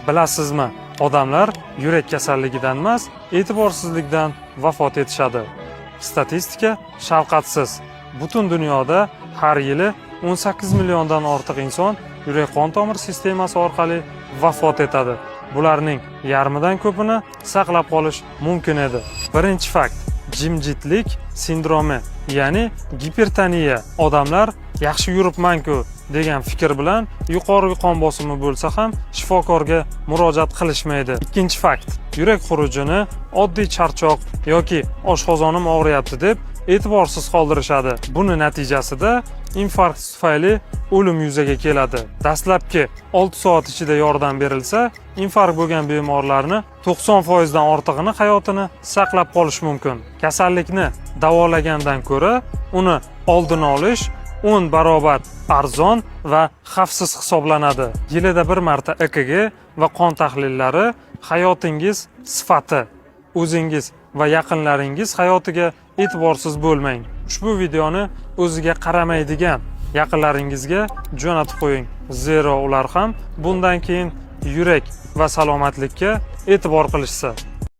Bilasizmi, odamlar yurak kasalligidan emas, e'tiborsizlikdan vafot etishadi. Statistika shafqatsiz. Butun dunyoda har yili 18 milliondan ortiq inson yurak-qon tomir sistemasi orqali vafot etadi. Bularning yarmidan ko'pini saqlab qolish mumkin edi. Birinchi fakt: jimjitlik sindromi, ya'ni gipertoniya. Odamlar yaxshi yuribman-ku degan fikr bilan yuqori qon bosimi bo'lsa ham shifokorga murojaat qilishmaydi. Ikkinchi fakt: yurak xurujini oddiy charchoq yoki oshqozonim og'riyapti deb e'tiborsiz qoldirishadi. Buni natijasida infarkt tufayli o'lim yuzaga keladi. Dastlabki 6 soat ichida yordam berilsa, infarkt bo'lgan bemorlarni 90% dan ortig'ini hayotini saqlab qolish mumkin. Kasallikni davolagandan ko'ra uni oldini olish 10 barobar arzon va xavfsiz hisoblanadi. Yilida bir marta EKG va qon tahlillari hayotingiz sifati, o'zingiz va yaqinlaringiz hayotiga e'tiborsiz bo'lmang. Ushbu videoni o'ziga qaramaydigan yaqinlaringizga jo'natib qo'ying. Zero ular ham bundan keyin yurak va salomatlikka e'tibor qilishsa.